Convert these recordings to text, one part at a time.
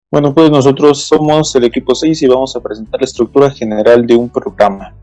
Bueno, pues nosotros somos el equipo 6 y vamos a presentar la estructura general de un programa.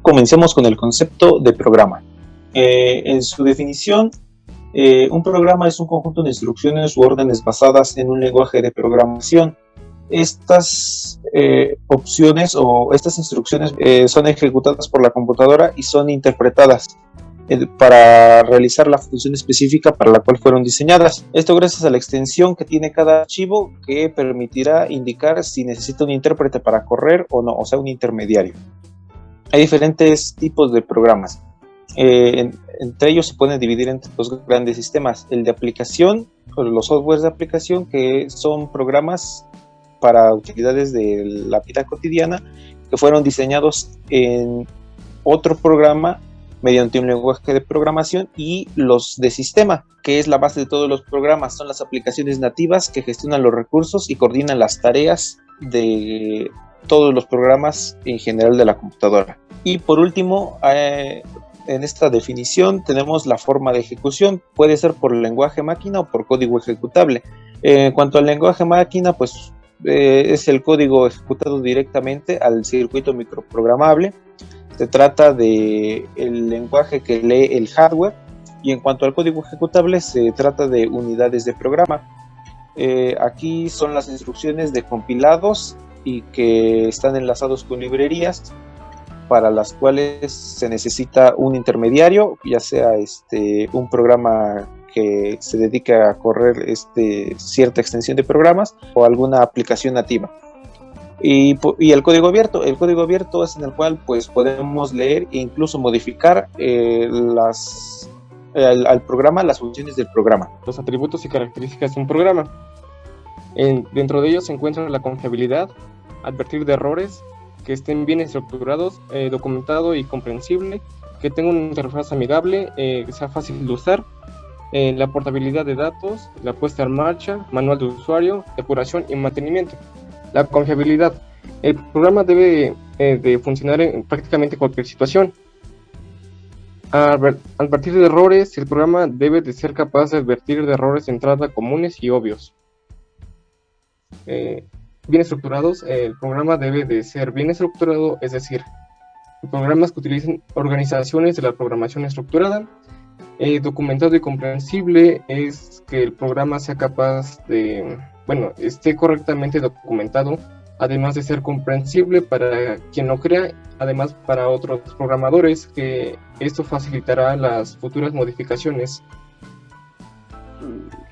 Comencemos con el concepto de programa. En su definición, un programa es un conjunto de instrucciones u órdenes basadas en un lenguaje de programación. Estas opciones o estas instrucciones son ejecutadas por la computadora y son interpretadas para realizar la función específica para la cual fueron diseñadas. Esto gracias a la extensión que tiene cada archivo que permitirá indicar si necesita un intérprete para correr o no, o sea, un intermediario. Hay diferentes tipos de programas. Entre ellos se pueden dividir entre dos grandes sistemas, el de aplicación o los softwares de aplicación, que son programas para utilidades de la vida cotidiana que fueron diseñados en otro programa mediante un lenguaje de programación, y los de sistema, que es la base de todos los programas, son las aplicaciones nativas que gestionan los recursos y coordinan las tareas de todos los programas en general de la computadora. Y por último, en esta definición tenemos la forma de ejecución, puede ser por lenguaje máquina o por código ejecutable. En cuanto al lenguaje máquina, pues es el código ejecutado directamente al circuito microprogramable. Se trata de el lenguaje que lee el hardware, y en cuanto al código ejecutable se trata de unidades de programa. Aquí son las instrucciones de compilados y que están enlazados con librerías para las cuales se necesita un intermediario, ya sea un programa que se dedique a correr cierta extensión de programas o alguna aplicación nativa. Y el código abierto es en el cual pues podemos leer e incluso modificar al programa, las funciones del programa. Los atributos y características de un programa. Dentro de ellos se encuentra la confiabilidad, advertir de errores, que estén bien estructurados, documentado y comprensible, que tenga una interfaz amigable, que sea fácil de usar, la portabilidad de datos, la puesta en marcha, manual de usuario, depuración y mantenimiento. La confiabilidad. El programa debe de funcionar en prácticamente cualquier situación. Al advertir de errores, el programa debe de ser capaz de advertir de errores de entrada comunes y obvios. Bien estructurados, el programa debe de ser bien estructurado, es decir, programas que utilicen organizaciones de la programación estructurada. Documentado y comprensible es que el programa sea capaz de, esté correctamente documentado, además de ser comprensible para quien lo crea, además para otros programadores, que esto facilitará las futuras modificaciones.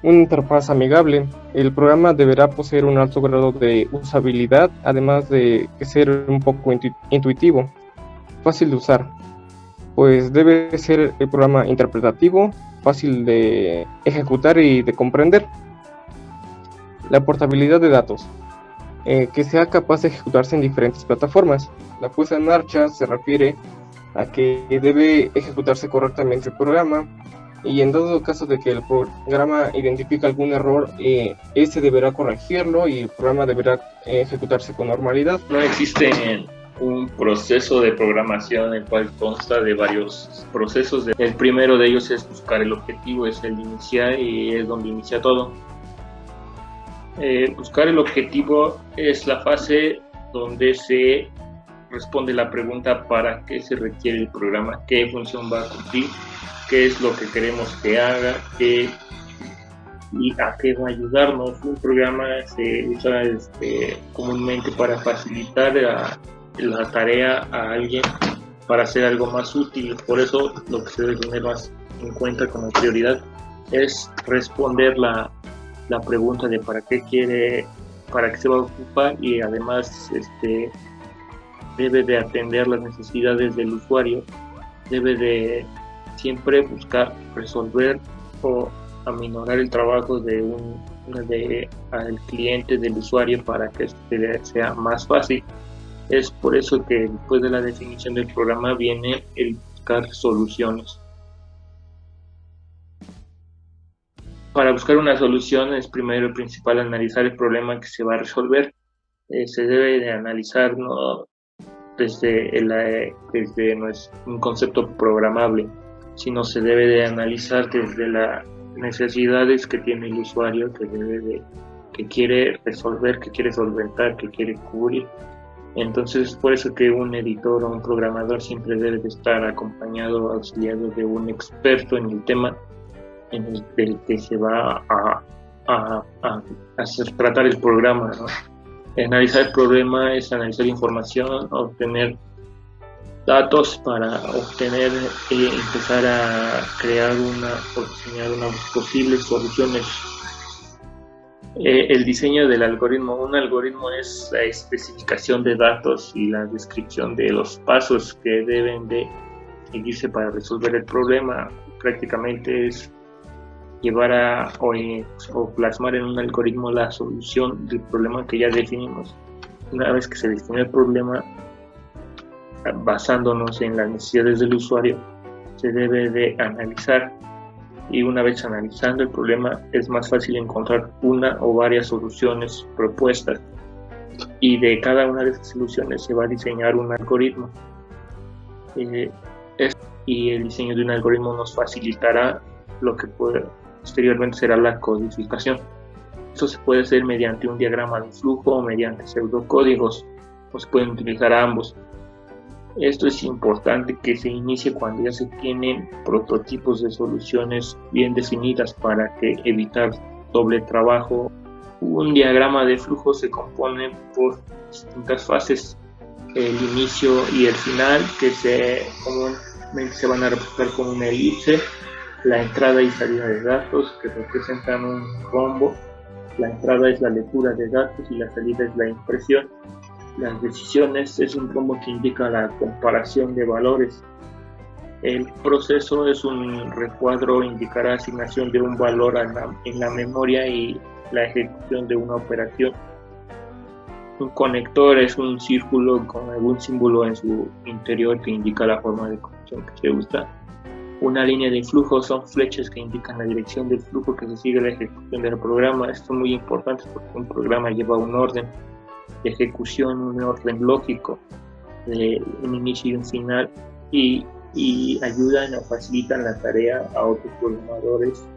Una interfaz amigable. El programa deberá poseer un alto grado de usabilidad, además de ser un poco intuitivo, fácil de usar. Pues debe ser el programa interpretativo, fácil de ejecutar y de comprender. La portabilidad de datos, que sea capaz de ejecutarse en diferentes plataformas. La puesta en marcha se refiere a que debe ejecutarse correctamente el programa, y en dado caso de que el programa identifique algún error, este deberá corregirlo y el programa deberá ejecutarse con normalidad. No existe un proceso de programación el cual consta de varios procesos. El primero de ellos es buscar el objetivo, es el iniciar y es donde inicia todo. Buscar el objetivo es la fase donde se responde la pregunta para qué se requiere el programa, qué función va a cumplir, qué es lo que queremos que haga, y a qué va a ayudarnos. Un programa se usa comúnmente para facilitar la tarea a alguien, para hacer algo más útil. Por eso lo que se debe tener más en cuenta como prioridad es responder la pregunta de para qué quiere, para qué se va a ocupar, y además debe de atender las necesidades del usuario, debe de siempre buscar resolver o aminorar el trabajo al cliente, del usuario, para que sea más fácil. Es por eso que después de la definición del programa viene el buscar soluciones. Para buscar una solución es primero y principal analizar el problema que se va a resolver. Se debe de analizar, no desde un concepto programable, sino se debe de analizar desde las necesidades que tiene el usuario, que quiere resolver, que quiere solventar, que quiere cubrir. Entonces, por eso que un editor o un programador siempre debe de estar acompañado, auxiliado de un experto en el tema en el que se va a tratar el programa, ¿no? Analizar el problema es analizar información, obtener datos para obtener, empezar a crear o diseñar unas posibles soluciones. El diseño del algoritmo. Un algoritmo es la especificación de datos y la descripción de los pasos que deben de seguirse para resolver el problema. Prácticamente es llevar o plasmar en un algoritmo la solución del problema que ya definimos. Una vez que se define el problema, basándonos en las necesidades del usuario, se debe de analizar, y una vez analizando el problema es más fácil encontrar una o varias soluciones propuestas, y de cada una de esas soluciones se va a diseñar un algoritmo. Y el diseño de un algoritmo nos facilitará lo que posteriormente será la codificación. Esto se puede hacer mediante un diagrama de flujo o mediante pseudocódigos, o se pueden utilizar ambos. Esto es importante que se inicie cuando ya se tienen prototipos de soluciones bien definidas para evitar doble trabajo. Un diagrama de flujo se compone por distintas fases, el inicio y el final, que comúnmente se van a representar como una elipse, la entrada y salida de datos, que representan un rombo. La entrada es la lectura de datos y la salida es la impresión. Las decisiones es un rombo que indica la comparación de valores. El proceso es un recuadro, indicará asignación de un valor en la memoria y la ejecución de una operación. Un conector es un círculo con algún símbolo en su interior que indica la forma de conexión que se usa. Una línea de flujo son flechas que indican la dirección del flujo que se sigue la ejecución del programa. Esto es muy importante porque un programa lleva un orden de ejecución, un orden lógico de un inicio y un final, y ayudan o facilitan la tarea a otros programadores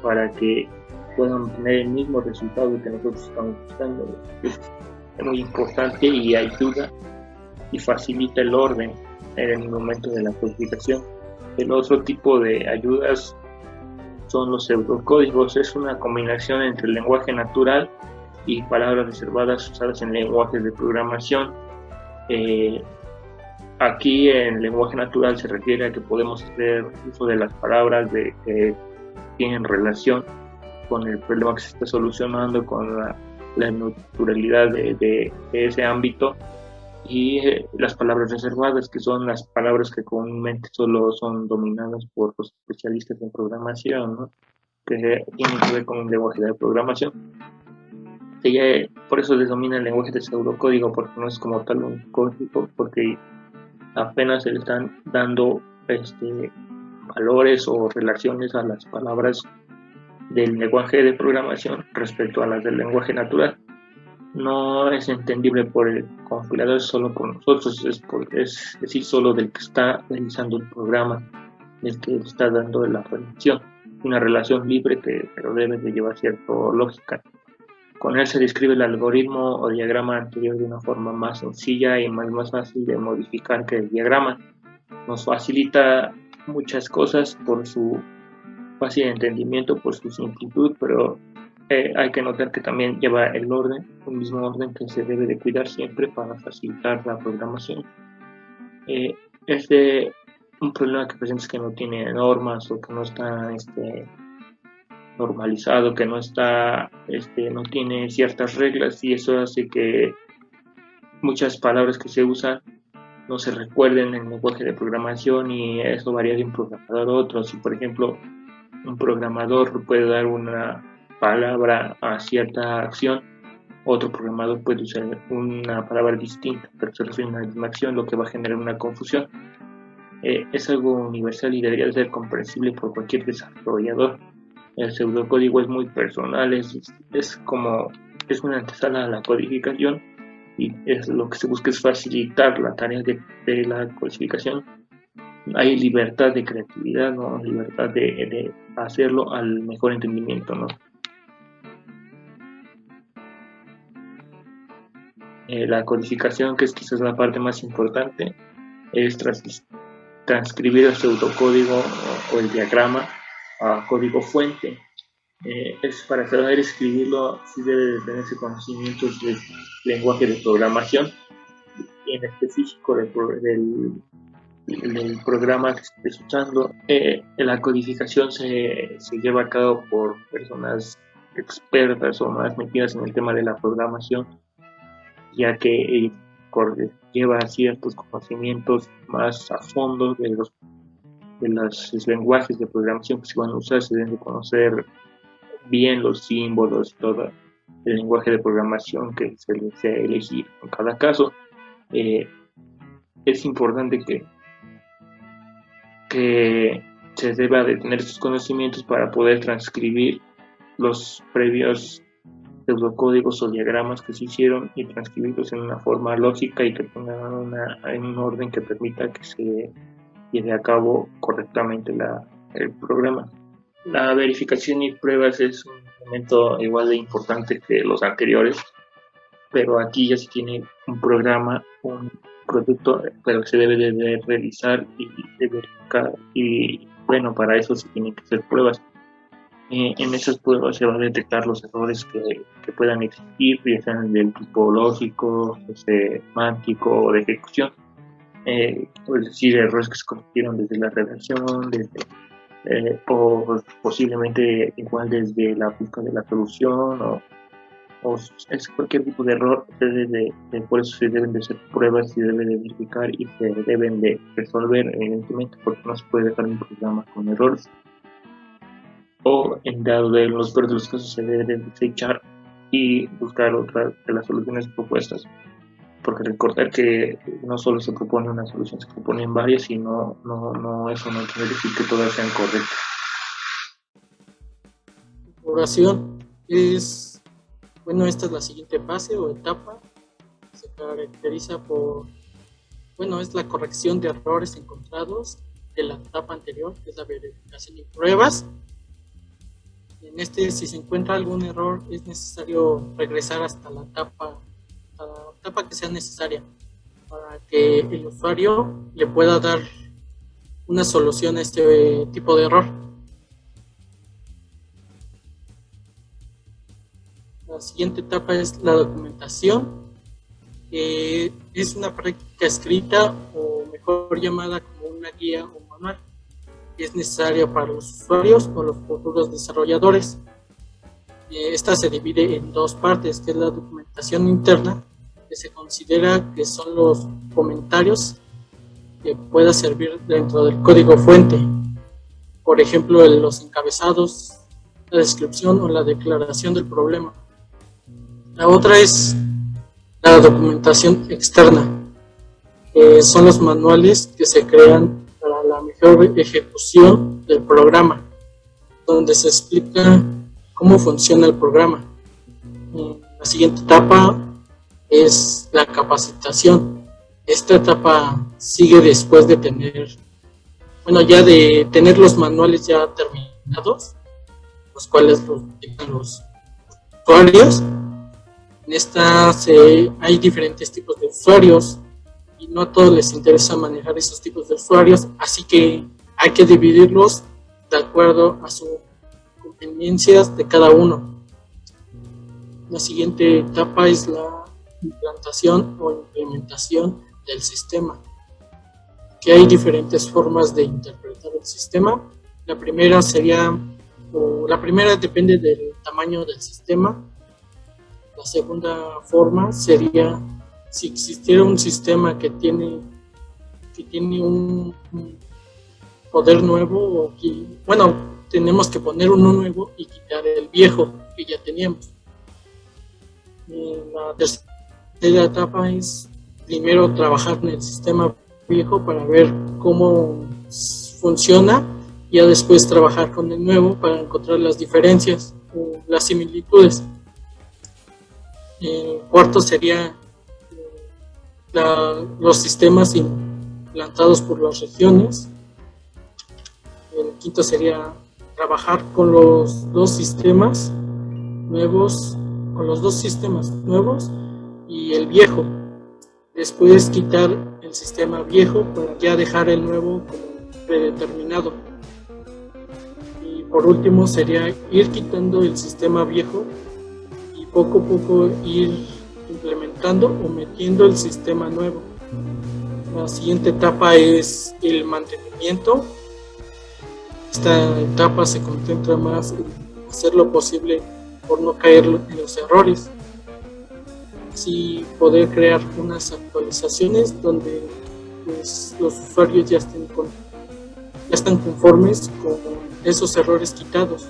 para que puedan obtener el mismo resultado que nosotros estamos buscando. Es muy importante y ayuda y facilita el orden en el momento de la codificación. El otro tipo de ayudas son los pseudocódigos. Es una combinación entre el lenguaje natural y palabras reservadas usadas en lenguajes de programación. Aquí en lenguaje natural se refiere a que podemos hacer uso de las palabras que tienen relación con el problema que se está solucionando, con la naturalidad de ese ámbito, y las palabras reservadas, que son las palabras que comúnmente solo son dominadas por los especialistas en programación, ¿no? Que tienen que ver con un lenguaje de programación. Por eso se denomina el lenguaje de pseudocódigo, porque no es como tal un código, porque apenas se le están dando valores o relaciones a las palabras del lenguaje de programación respecto a las del lenguaje natural. No es entendible por el compilador, solo por nosotros, es decir, solo del que está realizando el programa, del que está dando la relación. Una relación libre pero debe de llevar cierta lógica. Con él se describe el algoritmo o diagrama anterior de una forma más sencilla y más fácil de modificar que el diagrama. Nos facilita muchas cosas por su fácil entendimiento, por su simplitud, pero hay que notar que también lleva el mismo orden que se debe de cuidar siempre para facilitar la programación. Un problema que presenta es que no tiene normas o que no está normalizado, que no tiene ciertas reglas, y eso hace que muchas palabras que se usan no se recuerden en el lenguaje de programación, y eso varía de un programador a otro. Si por ejemplo un programador puede dar una palabra a cierta acción, otro programador puede usar una palabra distinta pero se refiere a la misma acción, lo que va a generar una confusión. Es algo universal y debería ser comprensible por cualquier desarrollador. El pseudocódigo es muy personal, es una antesala a la codificación, y lo que se busca es facilitar la tarea de la codificación. Hay libertad de creatividad, ¿no? Libertad de hacerlo al mejor entendimiento, ¿no? La codificación, que es quizás la parte más importante, es transcribir el pseudocódigo o el diagrama a código fuente. Es para saber escribirlo, sí debe de tenerse conocimientos del lenguaje de programación, y en específico del programa que estés usando. La codificación se lleva a cabo por personas expertas o más metidas en el tema de la programación, ya que lleva ciertos conocimientos más a fondo de los lenguajes de programación que se van a usar. Se deben de conocer bien los símbolos, todo el lenguaje de programación que se desea elegir en cada caso. Es importante que se deba de tener sus conocimientos para poder transcribir los previos pseudocódigos o diagramas que se hicieron y transcribirlos en una forma lógica y que tengan en un orden que permita que se lleve a cabo correctamente el programa. La verificación y pruebas es un elemento igual de importante que los anteriores, pero aquí ya se tiene un programa, un producto, pero se debe de revisar y de verificar, y bueno, para eso se tienen que hacer pruebas. En esas pruebas se van a detectar los errores que puedan existir, ya sean del tipo lógico, semántico o de ejecución, es decir, errores que se cometieron desde la redacción, o posiblemente igual desde la búsqueda de la solución, o es cualquier tipo de error. Por eso se deben de hacer pruebas, se deben de verificar y se deben de resolver, evidentemente, porque no se puede dejar un programa con errores, o en dado de los peores de los casos se debe de desechar y buscar otra de las soluciones propuestas, porque recordar que no solo se propone una solución, se proponen varias, y eso no quiere decir que todas sean correctas. Oración es, bueno, esta es la siguiente fase o etapa. Se caracteriza por, bueno, es la corrección de errores encontrados de la etapa anterior, que es la verificación y pruebas. En si se encuentra algún error, es necesario regresar hasta la etapa que sea necesaria para que el usuario le pueda dar una solución a este tipo de error. La siguiente etapa es la documentación. Es una práctica escrita, o mejor llamada como una guía o manual, que es necesaria para los usuarios o los futuros desarrolladores. Esta se divide en dos partes, que es la documentación interna, que se considera que son los comentarios que pueda servir dentro del código fuente. Por ejemplo, los encabezados, la descripción o la declaración del problema. La otra es la documentación externa, que son los manuales que se crean para la mejor ejecución del programa, donde se explica cómo funciona el programa. La siguiente etapa es la capacitación. Esta etapa sigue después de tener los manuales ya terminados, los cuales los utilizan los usuarios. En esta hay diferentes tipos de usuarios y no a todos les interesa manejar esos tipos de usuarios, así que hay que dividirlos de acuerdo a sus conveniencias de cada uno. La siguiente etapa es la implantación o implementación del sistema, que hay diferentes formas de interpretar el sistema. La primera depende del tamaño del sistema. La segunda forma sería si existiera un sistema que tiene un poder nuevo, tenemos que poner uno nuevo y quitar el viejo que ya teníamos. La tercera etapa es primero trabajar en el sistema viejo para ver cómo funciona, y ya después trabajar con el nuevo para encontrar las diferencias o las similitudes. El cuarto sería los sistemas implantados por las regiones. El quinto sería trabajar con los dos sistemas nuevos, y el viejo. Después quitar el sistema viejo para ya dejar el nuevo como predeterminado. Y por último sería ir quitando el sistema viejo y poco a poco ir implementando o metiendo el sistema nuevo. La siguiente etapa es el mantenimiento. Esta etapa se concentra más en hacer lo posible por no caer en los errores. Así poder crear unas actualizaciones donde pues, los usuarios ya están conformes con esos errores quitados.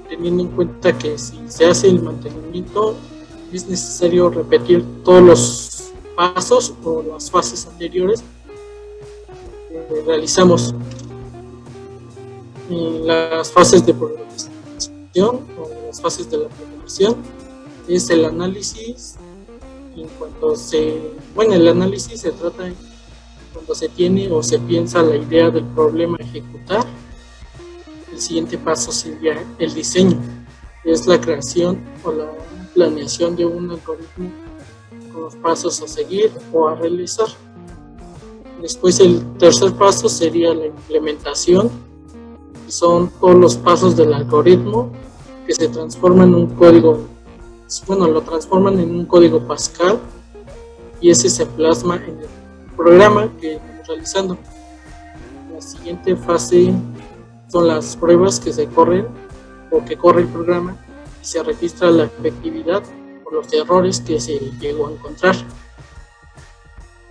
Teniendo en cuenta que si se hace el mantenimiento es necesario repetir todos los pasos o las fases anteriores que realizamos. Las fases de programación o las fases de la programación es el análisis. En cuanto el análisis se trata cuando se tiene o se piensa la idea del problema a ejecutar. El siguiente paso sería el diseño, que es la creación o la planeación de un algoritmo con los pasos a seguir o a realizar. Después el tercer paso sería la implementación, que son todos los pasos del algoritmo que se transforman en un código, lo transforman en un código Pascal y ese se plasma en el programa que estamos realizando. La siguiente fase son las pruebas que se corren o que corre el programa y se registra la efectividad o los errores que se llegó a encontrar.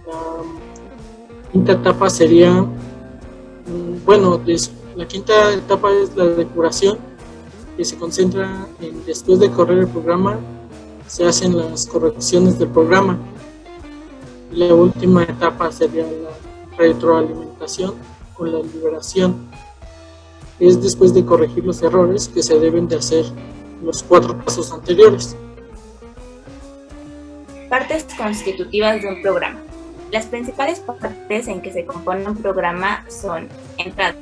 La quinta etapa sería, la quinta etapa es la depuración, que se concentra en después de correr el programa se hacen las correcciones del programa. La última etapa sería la retroalimentación o la liberación. Es después de corregir los errores que se deben de hacer los 4 pasos anteriores. Partes constitutivas de un programa. Las principales partes en que se compone un programa son entrada,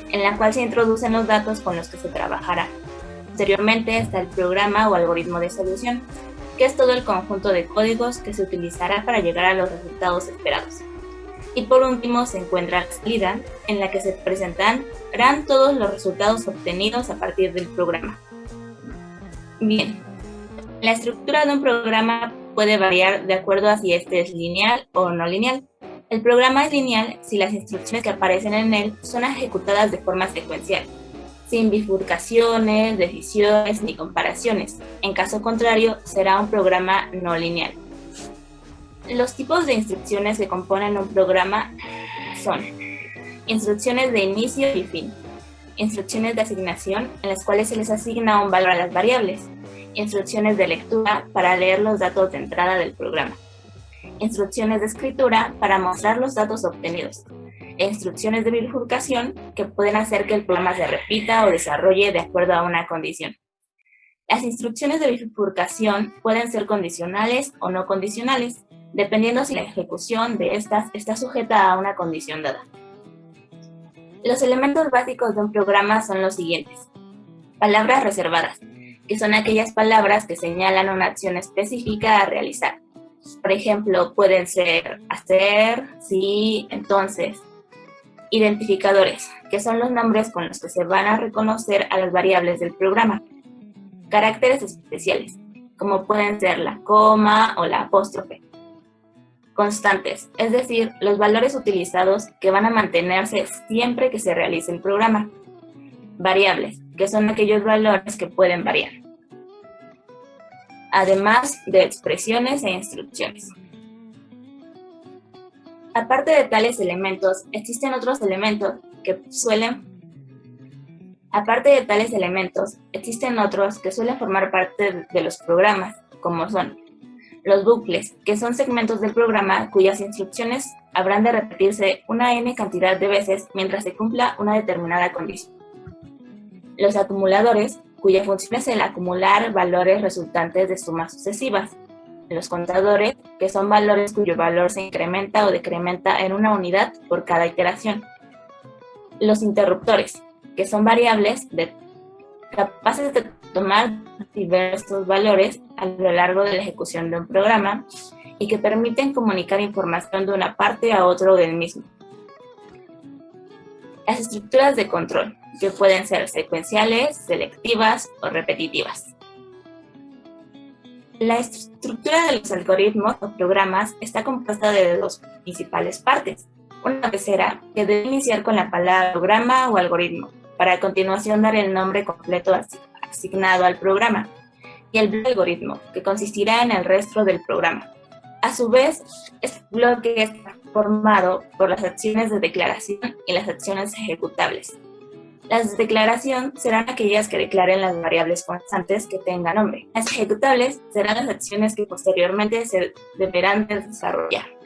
en la cual se introducen los datos con los que se trabajará. Posteriormente está el programa o algoritmo de solución, que es todo el conjunto de códigos que se utilizará para llegar a los resultados esperados. Y por último se encuentra la salida, en la que se presentarán todos los resultados obtenidos a partir del programa. Bien, la estructura de un programa puede variar de acuerdo a si este es lineal o no lineal. El programa es lineal si las instrucciones que aparecen en él son ejecutadas de forma secuencial, sin bifurcaciones, decisiones ni comparaciones. En caso contrario, será un programa no lineal. Los tipos de instrucciones que componen un programa son instrucciones de inicio y fin, instrucciones de asignación en las cuales se les asigna un valor a las variables, instrucciones de lectura para leer los datos de entrada del programa, instrucciones de escritura para mostrar los datos obtenidos, e instrucciones de bifurcación que pueden hacer que el programa se repita o desarrolle de acuerdo a una condición. Las instrucciones de bifurcación pueden ser condicionales o no condicionales, dependiendo si la ejecución de estas está sujeta a una condición dada. Los elementos básicos de un programa son los siguientes. Palabras reservadas, que son aquellas palabras que señalan una acción específica a realizar. Por ejemplo, pueden ser hacer, sí, entonces. Identificadores, que son los nombres con los que se van a reconocer a las variables del programa. Caracteres especiales, como pueden ser la coma o la apóstrofe. Constantes, es decir, los valores utilizados que van a mantenerse siempre que se realice el programa. Variables, que son aquellos valores que pueden variar. Además de expresiones e instrucciones. Aparte de tales elementos, existen otros elementos que suelen formar parte de los programas, como son los bucles, que son segmentos del programa cuyas instrucciones habrán de repetirse una n cantidad de veces mientras se cumpla una determinada condición. Los acumuladores, cuya función es el acumular valores resultantes de sumas sucesivas. Los contadores, que son valores cuyo valor se incrementa o decrementa en una unidad por cada iteración. Los interruptores, que son variables capaces de tomar diversos valores a lo largo de la ejecución de un programa y que permiten comunicar información de una parte a otra del mismo. Las estructuras de control, que pueden ser secuenciales, selectivas o repetitivas. La estructura de los algoritmos o programas está compuesta de dos principales partes. Una cabecera, que debe iniciar con la palabra programa o algoritmo, para a continuación dar el nombre completo asignado al programa, y el bloque algoritmo, que consistirá en el resto del programa. A su vez, este bloque está formado por las acciones de declaración y las acciones ejecutables. Las de declaración serán aquellas que declaren las variables constantes que tengan nombre. Las ejecutables serán las acciones que posteriormente se deberán desarrollar.